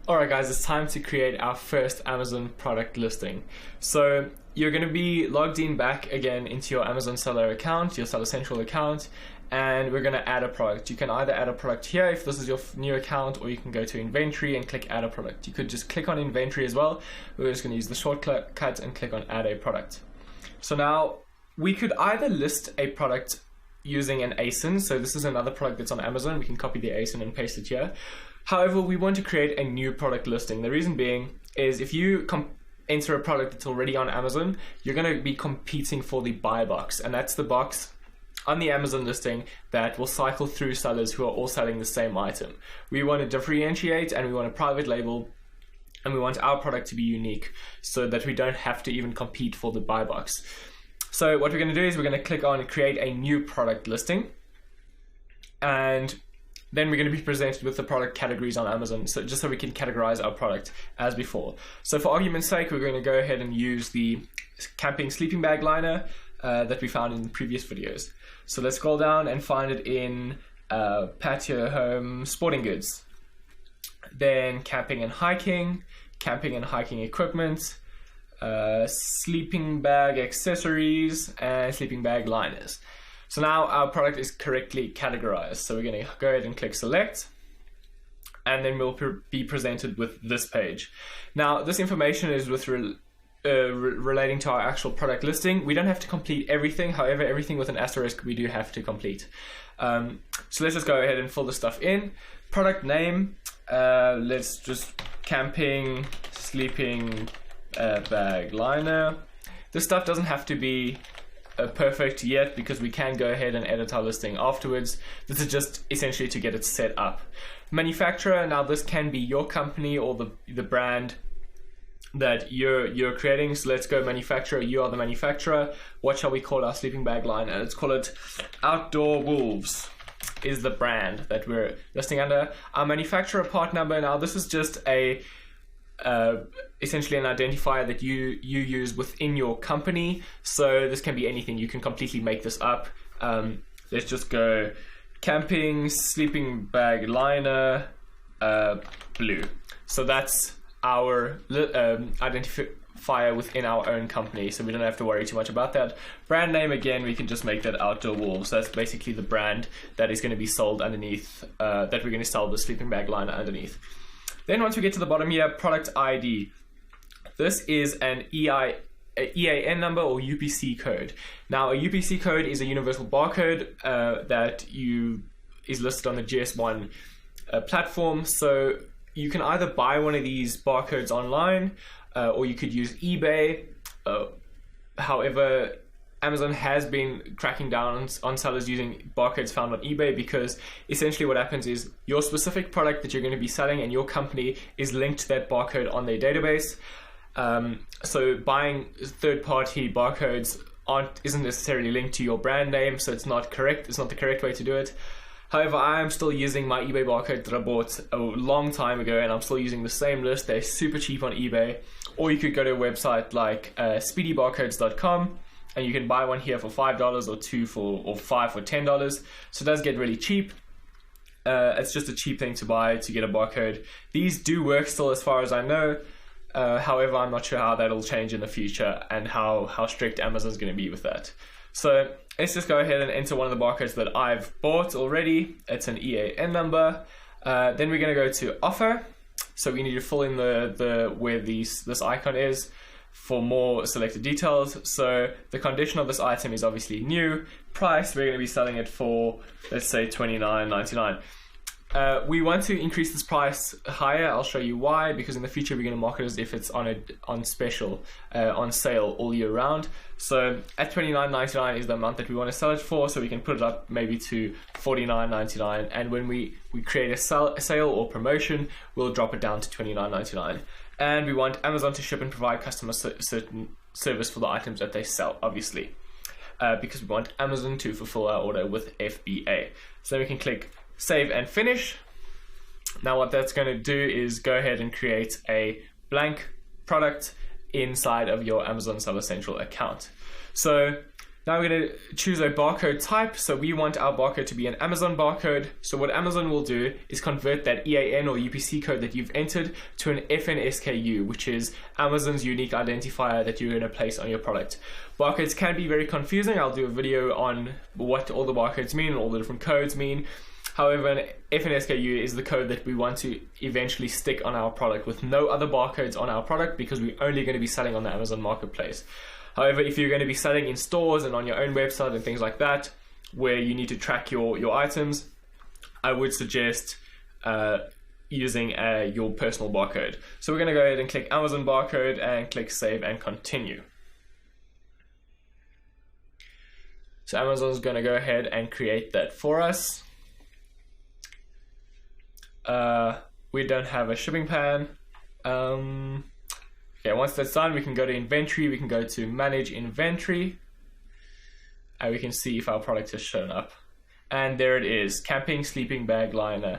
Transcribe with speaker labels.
Speaker 1: Alright guys, it's time to create our first Amazon product listing. So you're going to be logged in back again into your Amazon Seller account, your Seller Central account, and we're going to add a product. You can either add a product here if this is your new account, or you can go to inventory and click add a product. You could just click on inventory as well. We're just going to use the shortcut and click on add a product. So now we could either list a product using an ASIN. So this is another product that's on Amazon. We can copy the ASIN and paste it here. However, we want to create a new product listing. The reason being is if you enter a product that's already on Amazon, you're going to be competing for the buy box, and that's the box on the Amazon listing that will cycle through sellers who are all selling the same item. We want to differentiate, and we want a private label, and we want our product to be unique so that we don't have to even compete for the buy box. So what we're going to do is we're going to click on create a new product listing, and then we're going to be presented with the product categories on Amazon, so just so we can categorize our product as before. So for argument's sake, we're going to go ahead and use the camping sleeping bag liner that we found in the previous videos. So let's scroll down and find it in patio home sporting goods. Then camping and hiking equipment, sleeping bag accessories, and sleeping bag liners. So now our product is correctly categorized. So we're going to go ahead and click select, and then we'll be presented with this page. Now this information is with relating to our actual product listing. We don't have to complete everything. However, everything with an asterisk we do have to complete. So let's just go ahead and fill the stuff in. Product name, let's just camping sleeping bag liner. This stuff doesn't have to be perfect yet, because we can go ahead and edit our listing afterwards. This is just essentially to get it set up. Manufacturer, now this can be your company or the brand that you're creating. So let's go manufacturer. You are the manufacturer. What shall we call our sleeping bag line? Let's call it Outdoor Wolves is the brand that we're listing under. Our manufacturer part number, now this is just a essentially an identifier that you use within your company. So this can be anything. You can completely make this up. Let's just go camping sleeping bag liner blue. So that's our identifier within our own company, so we don't have to worry too much about that. Brand name, again, we can just make that Outdoor Wolves. That's basically the brand that is going to be sold underneath, that we're going to sell the sleeping bag liner underneath. Then once we get to the bottom here, product ID. This is an EAN number or UPC code. Now a UPC code is a universal barcode that is listed on the GS1 platform. So you can either buy one of these barcodes online, or you could use eBay. However, Amazon has been cracking down on sellers using barcodes found on eBay, because essentially what happens is your specific product that you're going to be selling and your company is linked to that barcode on their database. So buying third-party barcodes isn't necessarily linked to your brand name, so it's not correct. It's not the correct way to do it. However, I am still using my eBay barcode that I bought a long time ago, and I'm still using the same list. They're super cheap on eBay. Or you could go to a website like speedybarcodes.com, and you can buy one here for $5 or $5 for $10. So it does get really cheap. It's just a cheap thing to buy to get a barcode. These do work still as far as I know. However, I'm not sure how that'll change in the future and how strict Amazon's going to be with that. So let's just go ahead and enter one of the barcodes that I've bought already. It's an EAN number. Then we're going to go to offer. So we need to fill in the where this icon is for more selected details. So the condition of this item is obviously new. Price, we're going to be selling it for, let's say, $29.99. We want to increase this price higher. I'll show you why, because in the future we're going to market as if it's on special, on sale all year round. So at $29.99 is the amount that we want to sell it for, so we can put it up maybe to $49.99, and when we create a sale or promotion, we'll drop it down to $29.99. And we want Amazon to ship and provide customer certain service for the items that they sell, obviously, because we want Amazon to fulfill our order with FBA. So then we can click save and finish. Now what that's going to do is go ahead and create a blank product inside of your Amazon Seller Central account. So Now we're going to choose a barcode type. So we want our barcode to be an Amazon barcode. So what Amazon will do is convert that EAN or UPC code that you've entered to an FNSKU, which is Amazon's unique identifier that you're going to place on your product. Barcodes can be very confusing. I'll do a video on what all the barcodes mean and all the different codes mean. However, an FNSKU is the code that we want to eventually stick on our product with no other barcodes on our product, because we're only going to be selling on the Amazon Marketplace. However, if you're going to be selling in stores and on your own website and things like that, where you need to track your items, I would suggest using your personal barcode. So we're going to go ahead and click Amazon barcode and click save and continue. So Amazon's going to go ahead and create that for us. We don't have a shipping plan. Okay, once that's done, we can go to inventory, we can go to manage inventory, and we can see if our product has shown up. And there it is, camping sleeping bag liner.